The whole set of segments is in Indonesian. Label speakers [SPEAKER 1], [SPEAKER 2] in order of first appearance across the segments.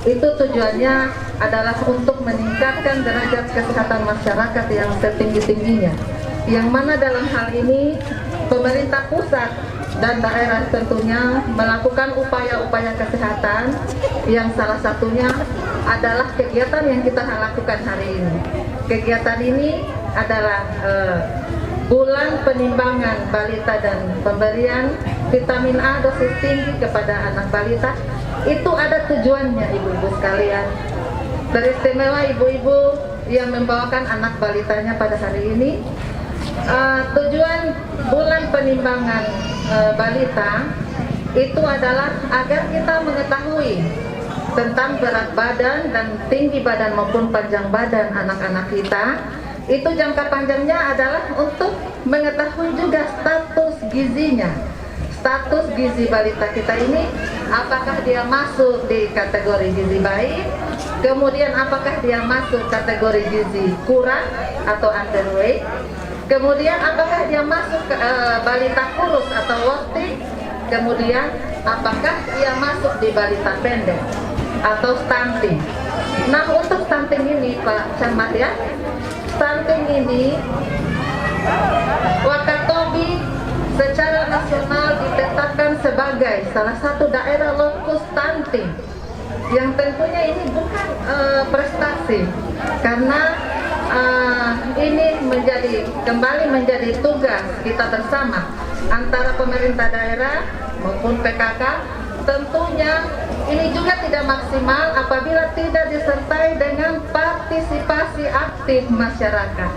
[SPEAKER 1] Itu tujuannya adalah untuk meningkatkan derajat kesehatan masyarakat yang setinggi-tingginya. Yang mana dalam hal ini pemerintah pusat dan daerah tentunya melakukan upaya-upaya kesehatan yang salah satunya adalah kegiatan yang kita lakukan hari ini. Kegiatan ini adalah bulan penimbangan balita dan pemberian vitamin A dosis tinggi kepada anak balita. Itu ada tujuannya, ibu-ibu sekalian. Teristimewa ibu-ibu yang membawakan anak balitanya pada hari ini. Tujuan bulan penimbangan balita itu adalah agar kita mengetahui tentang berat badan dan tinggi badan maupun panjang badan anak-anak kita. Itu jangka panjangnya adalah untuk mengetahui juga status gizinya. Status gizi balita kita ini, apakah dia masuk di kategori gizi baik, kemudian apakah dia masuk kategori gizi kurang atau underweight, kemudian apakah dia masuk ke balita kurus atau wasting, kemudian apakah dia masuk di balita pendek atau stunting. Nah, untuk stunting ini Pak Camat ya, stunting ini Wakatobi secara nasional ditetapkan sebagai salah satu daerah lokus stunting, yang tentunya ini bukan prestasi, karena ini kembali menjadi tugas kita bersama antara pemerintah daerah maupun PKK. Tentunya ini juga tidak maksimal apabila tidak disertai dengan partisipasi aktif masyarakat.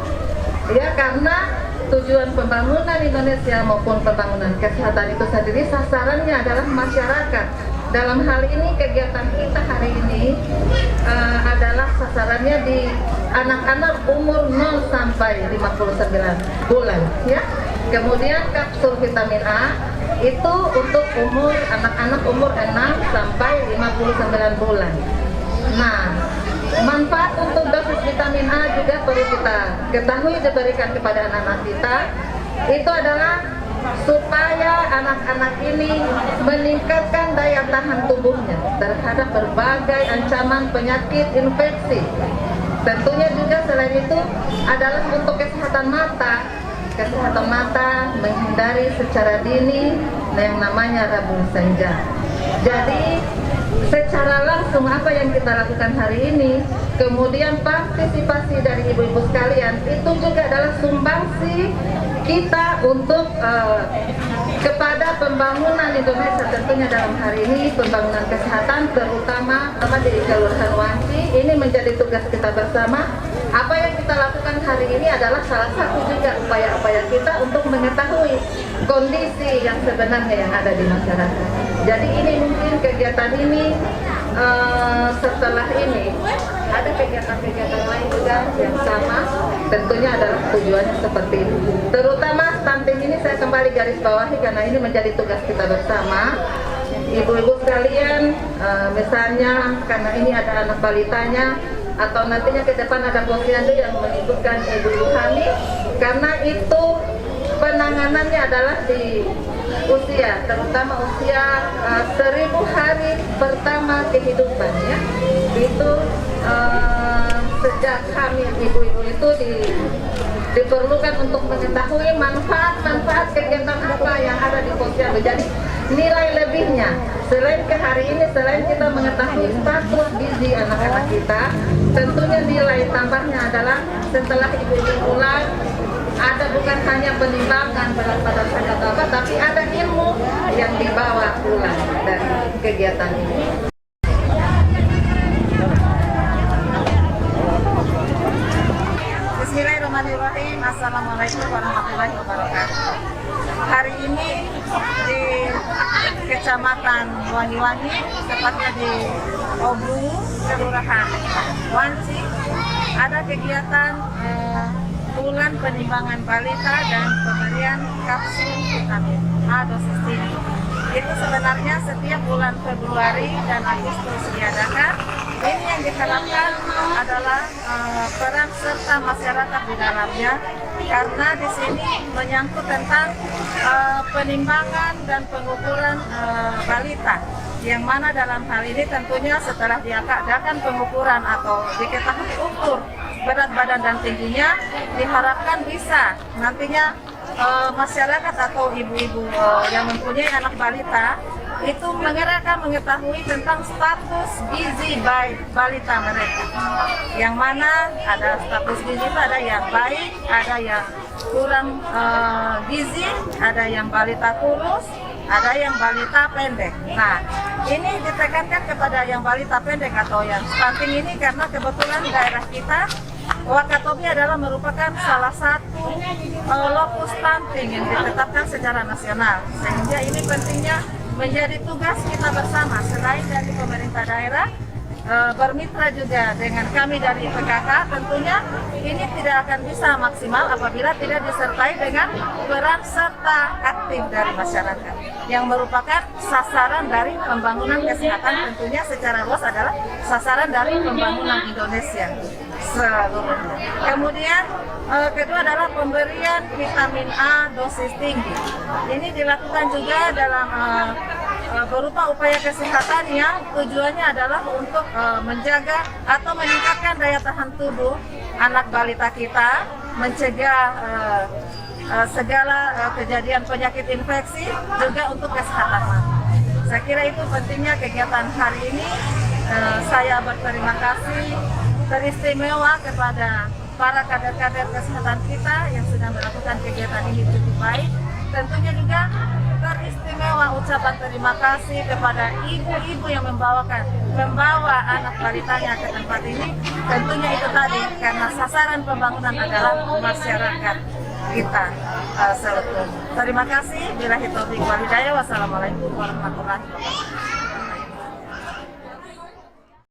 [SPEAKER 1] Ya, karena tujuan pembangunan Indonesia maupun pembangunan kesehatan itu sendiri sasarannya adalah masyarakat. Dalam hal ini kegiatan kita hari ini adalah sasarannya di anak-anak umur 0 sampai 59 bulan ya. Kemudian kapsul vitamin A itu untuk anak-anak umur 6 sampai 59 bulan. Nah, manfaat untuk dosis vitamin A juga perlu kita ketahui diberikan kepada anak-anak kita. Itu adalah supaya anak-anak ini meningkatkan daya tahan tubuhnya terhadap berbagai ancaman penyakit infeksi. Tentunya juga selain itu adalah untuk kesehatan mata, menghindari secara dini yang namanya rabun senja. Jadi secara langsung apa yang kita lakukan hari ini, kemudian partisipasi dari ibu-ibu sekalian, itu juga adalah sumbangsi kita untuk kepada pembangunan Indonesia. Tentunya dalam hari ini pembangunan kesehatan terutama di Kelurahan Wanci ini menjadi tugas kita bersama. Apa yang kita lakukan hari ini adalah salah satu juga upaya-upaya kita untuk mengetahui kondisi yang sebenarnya yang ada di masyarakat. Jadi ini mungkin kegiatan ini setelah ini ada kegiatan-kegiatan lain juga yang sama, tentunya adalah tujuannya seperti itu. Terutama stunting ini saya kembali garis bawahi karena ini menjadi tugas kita bersama. Ibu-ibu sekalian, misalnya karena ini ada anak balitanya, atau nantinya ke depan ada posyandu yang menyebutkan ibu-ibu hamil, karena itu penanganannya adalah di usia, terutama usia 1000 hari pertama kehidupan ya. Itu sejak hamil ibu-ibu itu diperlukan untuk mengetahui manfaat kegiatan apa yang ada di posyandu. Jadi nilai lebihnya selain ke hari ini, selain kita mengetahui status gizi anak-anak kita, tentunya nilai tambahnya adalah setelah ibu-ibu pulang ada bukan hanya penimbangan berat badan saja atau apa, tapi ada ilmu yang dibawa pulang dari kegiatan ini. Bismillahirrahmanirrahim. Assalamualaikum warahmatullahi wabarakatuh. Hari ini di Kecamatan Wangi-Wangi, tepatnya di Obungu, Kelurahan Wanci, ada kegiatan bulan penimbangan balita dan pemberian kapsul vitamin A dosis tinggi. Itu sebenarnya setiap bulan Februari dan Agustus diadakan. Ini yang diharapkan adalah peran serta masyarakat di dalamnya, karena di sini menyangkut tentang penimbangan dan pengukuran balita yang mana dalam hal ini tentunya setelah diadakan pengukuran atau diketahui ukur berat badan dan tingginya, diharapkan bisa nantinya masyarakat atau ibu-ibu yang mempunyai anak balita itu mengetahui tentang status gizi balita mereka, yang mana ada status gizi itu ada yang baik, ada yang kurang gizi, ada yang balita kurus, ada yang balita pendek. Nah, ini ditekankan kepada yang balita pendek atau yang stunting ini karena kebetulan daerah kita Wakatobi adalah merupakan salah satu lokus stunting yang ditetapkan secara nasional, sehingga ini pentingnya menjadi tugas kita bersama selain dari pemerintah daerah, bermitra juga dengan kami dari PKK. Tentunya ini tidak akan bisa maksimal apabila tidak disertai dengan peran serta aktif dari masyarakat yang merupakan sasaran dari pembangunan kesehatan. Tentunya secara luas adalah sasaran dari pembangunan Indonesia seluruhnya. Kemudian kedua adalah pemberian vitamin A dosis tinggi. Ini dilakukan juga dalam berupa upaya kesehatan yang tujuannya adalah untuk menjaga atau meningkatkan daya tahan tubuh anak balita kita, mencegah segala kejadian penyakit infeksi, juga untuk kesehatan mata. Saya kira itu pentingnya kegiatan hari ini. Saya berterima kasih teristimewa kepada para kader-kader kesehatan kita yang sudah melakukan kegiatan ini cukup baik. Tentunya juga teristimewa ucapan terima kasih kepada ibu-ibu yang membawa anak balitanya ke tempat ini. Tentunya itu tadi karena sasaran pembangunan adalah masyarakat kita seutuhnya. Terima kasih. Billahi taufiq wal hidayah. Wassalamualaikum warahmatullahi wabarakatuh.